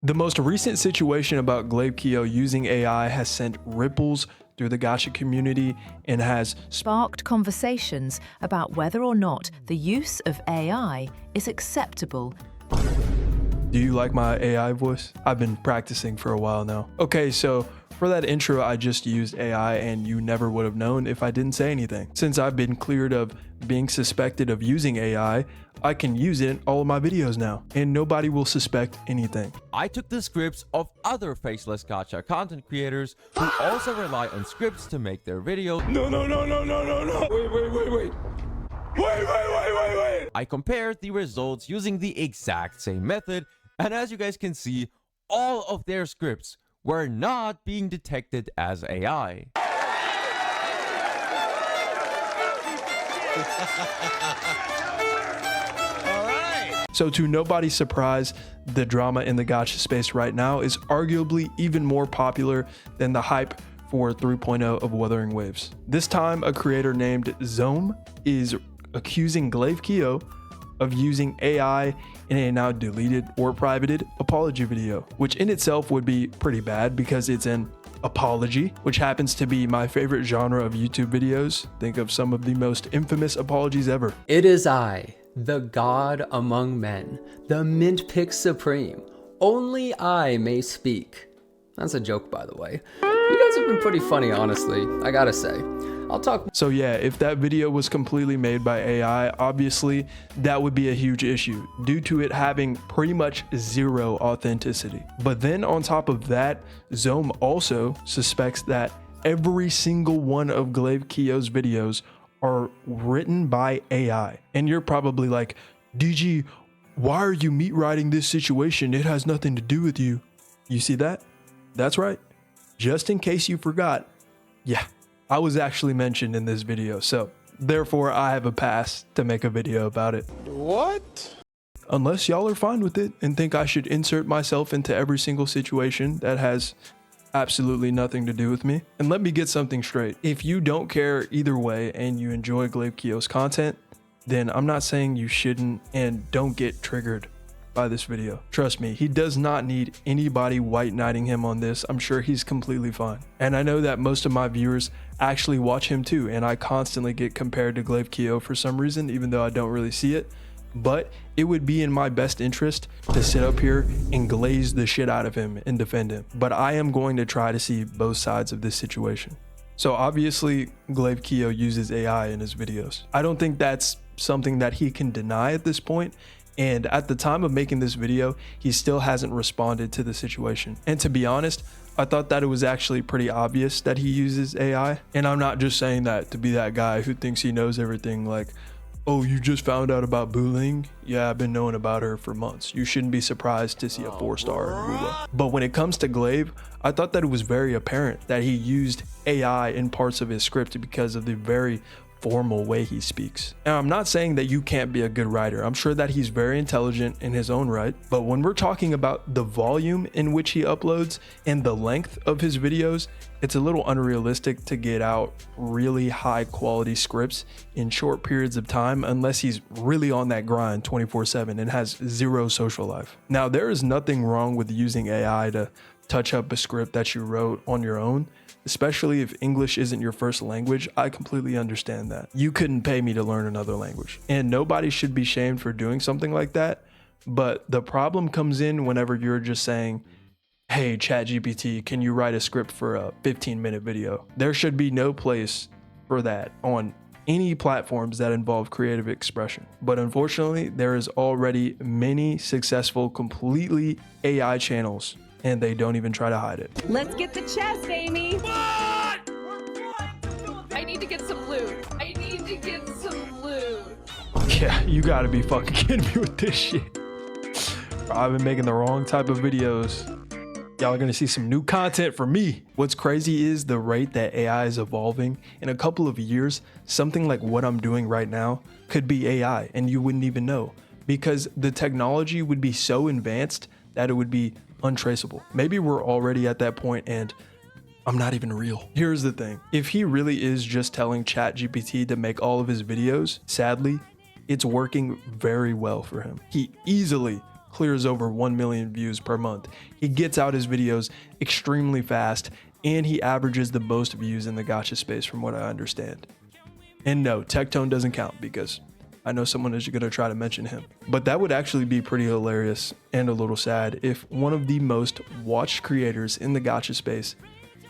The most recent situation about Glaive Kio using AI has sent ripples through the gacha community and has sparked conversations about whether or not the use of AI is acceptable. Do you like my AI voice? I've been practicing for a while now. Okay, so for that intro, I just used AI and you never would have known if I didn't say anything. Since I've been cleared of being suspected of using AI, I can use it in all of my videos now and nobody will suspect anything. I took the scripts of other faceless gacha content creators who also rely on scripts to make their videos. No. Wait. I compared the results using the exact same method, and as you guys can see, all of their scripts were not being detected as AI. So to nobody's surprise, the drama in the gacha space right now is arguably even more popular than the hype for 3.0 of Wuthering Waves. This time, a creator named Zome is accusing Glaive Kio of using AI in a now deleted or privated apology video, which in itself would be pretty bad because it's an apology, which happens to be my favorite genre of YouTube videos. Think of some of the most infamous apologies ever. It is I, the god among men, the mint pick supreme. Only I may speak. That's a joke, by the way. You guys have been pretty funny, honestly, I gotta say. I'll talk. So yeah, if that video was completely made by AI, obviously that would be a huge issue due to it having pretty much zero authenticity. But then on top of that, Zome also suspects that every single one of Glaive Kio's videos are written by AI. And you're probably like, DG, why are you meat riding this situation? It has nothing to do with you. You see that? That's right. Just in case you forgot, yeah, I was actually mentioned in this video, so therefore I have a pass to make a video about it. What? Unless y'all are fine with it and think I should insert myself into every single situation that has absolutely nothing to do with me. And let me get something straight. If you don't care either way and you enjoy Glaive Kio's content, then I'm not saying you shouldn't and don't get triggered by this video. Trust me, he does not need anybody white knighting him on this. I'm sure he's completely fine. And I know that most of my viewers actually watch him too, and I constantly get compared to Glaive Kio for some reason, even though I don't really see it. But it would be in my best interest to sit up here and glaze the shit out of him and defend him. But I am going to try to see both sides of this situation. So obviously, Glaive Kio uses AI in his videos. I don't think that's something that he can deny at this point. And at the time of making this video, he still hasn't responded to the situation. And to be honest, I thought that it was actually pretty obvious that he uses AI. And I'm not just saying that to be that guy who thinks he knows everything, like, oh, you just found out about Booling? Yeah, I've been knowing about her for months. You shouldn't be surprised to see a 4-star in Bula. But when it comes to Glaive, I thought that it was very apparent that he used AI in parts of his script because of the very formal way he speaks. And I'm not saying that you can't be a good writer. I'm sure that he's very intelligent in his own right. But when we're talking about the volume in which he uploads and the length of his videos, it's a little unrealistic to get out really high quality scripts in short periods of time unless he's really on that grind 24/7 and has zero social life. Now, there is nothing wrong with using AI to touch up a script that you wrote on your own, especially if English isn't your first language. I completely understand that. You couldn't pay me to learn another language, and nobody should be shamed for doing something like that. But the problem comes in whenever you're just saying, hey, ChatGPT, can you write a script for a 15-minute video? There should be no place for that on any platforms that involve creative expression. But unfortunately, there is already many successful, completely AI channels, and they don't even try to hide it. Let's get the chest, Amy. What? I need to get some loot. Yeah, you gotta be fucking kidding me with this shit. I've been making the wrong type of videos. Y'all are gonna see some new content from me. What's crazy is the rate that AI is evolving. In a couple of years, something like what I'm doing right now could be AI and you wouldn't even know, because the technology would be so advanced that it would be untraceable. Maybe we're already at that point and I'm not even real. Here's the thing. If he really is just telling ChatGPT to make all of his videos, sadly, it's working very well for him. He easily clears over 1 million views per month. He gets out his videos extremely fast, and he averages the most views in the gacha space from what I understand. And no, Tectone doesn't count because I know someone is going to try to mention him. But that would actually be pretty hilarious and a little sad if one of the most watched creators in the gacha space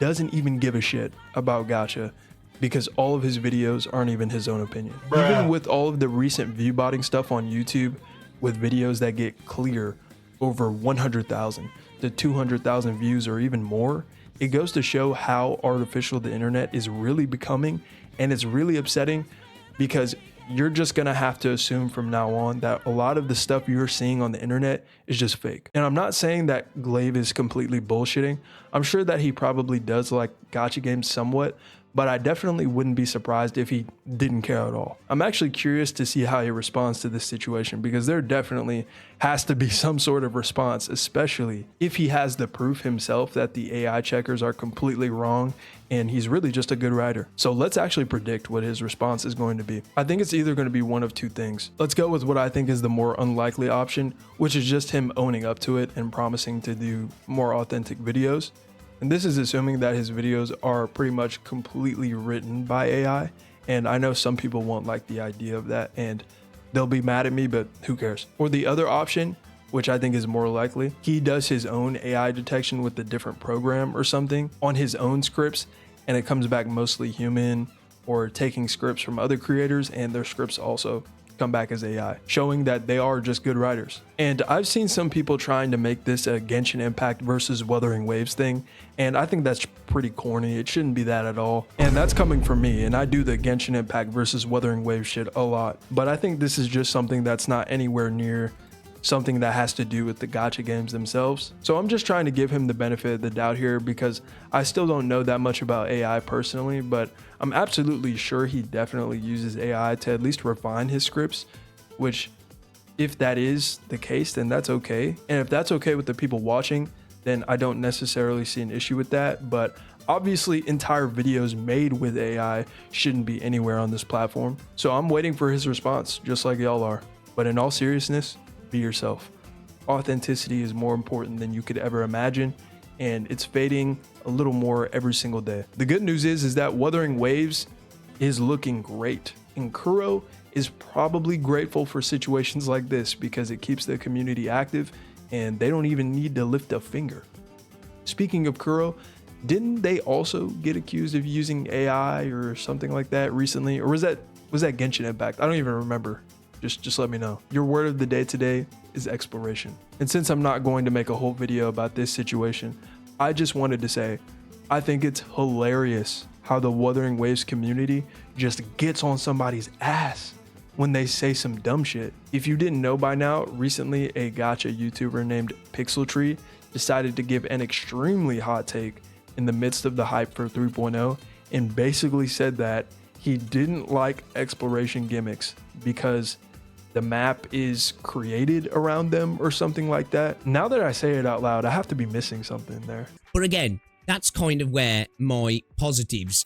doesn't even give a shit about gacha because all of his videos aren't even his own opinion. Even with all of the recent view botting stuff on YouTube, with videos that get clear over 100,000 to 200,000 views or even more, it goes to show how artificial the internet is really becoming, and it's really upsetting because you're just gonna have to assume from now on that a lot of the stuff you're seeing on the internet is just fake. And I'm not saying that Glaive is completely bullshitting. I'm sure that he probably does like gacha games somewhat, but I definitely wouldn't be surprised if he didn't care at all. I'm actually curious to see how he responds to this situation because there definitely has to be some sort of response, especially if he has the proof himself that the AI checkers are completely wrong and he's really just a good writer. So let's actually predict what his response is going to be. I think it's either going to be one of two things. Let's go with what I think is the more unlikely option, which is just him owning up to it and promising to do more authentic videos. And this is assuming that his videos are pretty much completely written by AI. And I know some people won't like the idea of that and they'll be mad at me, but who cares? Or the other option, which I think is more likely, he does his own AI detection with a different program or something on his own scripts, and it comes back mostly human, or taking scripts from other creators and their scripts also come back as AI, showing that they are just good writers. And I've seen some people trying to make this a Genshin Impact versus Wuthering Waves thing, and I think that's pretty corny. It shouldn't be that at all. And that's coming from me, and I do the Genshin Impact versus Wuthering Waves shit a lot. But I think this is just something that's not anywhere near something that has to do with the gacha games themselves. So I'm just trying to give him the benefit of the doubt here because I still don't know that much about AI personally, but I'm absolutely sure he definitely uses AI to at least refine his scripts, which if that is the case, then that's okay. And if that's okay with the people watching, then I don't necessarily see an issue with that. But obviously entire videos made with AI shouldn't be anywhere on this platform. So I'm waiting for his response, just like y'all are. But in all seriousness, be yourself. Authenticity is more important than you could ever imagine, and it's fading a little more every single day. The good news is that Wuthering Waves is looking great, and Kuro is probably grateful for situations like this because it keeps the community active and they don't even need to lift a finger. Speaking of Kuro, didn't they also get accused of using AI or something like that recently? Or was that Genshin Impact? I don't even remember. Just let me know. Your word of the day today is exploration. And since I'm not going to make a whole video about this situation, I just wanted to say, I think it's hilarious how the Wuthering Waves community just gets on somebody's ass when they say some dumb shit. If you didn't know by now, recently a gacha YouTuber named Pixeltree decided to give an extremely hot take in the midst of the hype for 3.0 and basically said that he didn't like exploration gimmicks because the map is created around them or something like that. Now that I say it out loud, I have to be missing something there. But again, that's kind of where my positives.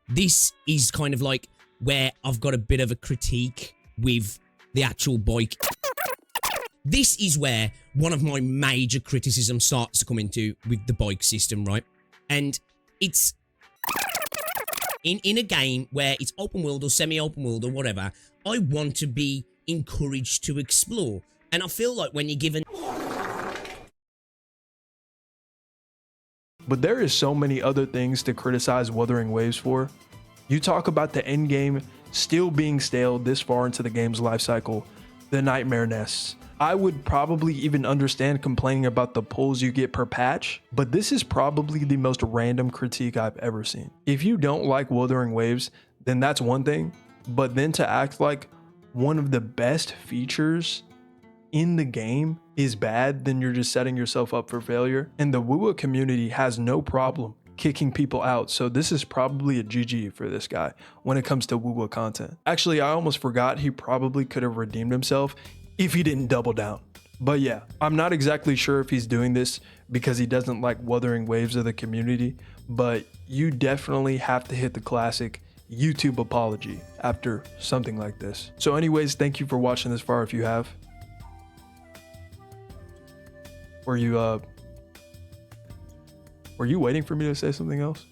This is kind of like where I've got a bit of a critique with the actual bike. This is where one of my major criticisms starts to come into with the bike system, right? And it's in a game where it's open world or semi-open world or whatever, I want to be encouraged to explore. And I feel like when you're given... But there is so many other things to criticize Wuthering Waves for. You talk about the end game still being stale this far into the game's life cycle, the nightmare nests. I would probably even understand complaining about the pulls you get per patch, but this is probably the most random critique I've ever seen. If you don't like Wuthering Waves, then that's one thing, but then to act like one of the best features in the game is bad, then you're just setting yourself up for failure. And the Wuwa community has no problem kicking people out, so this is probably a GG for this guy when it comes to Wuwa content. Actually, I almost forgot he probably could have redeemed himself if he didn't double down. But yeah, I'm not exactly sure if he's doing this because he doesn't like Wuthering Waves of the community, but you definitely have to hit the classic YouTube apology after something like this. So anyways, thank you for watching this far if you have. Were you waiting for me to say something else?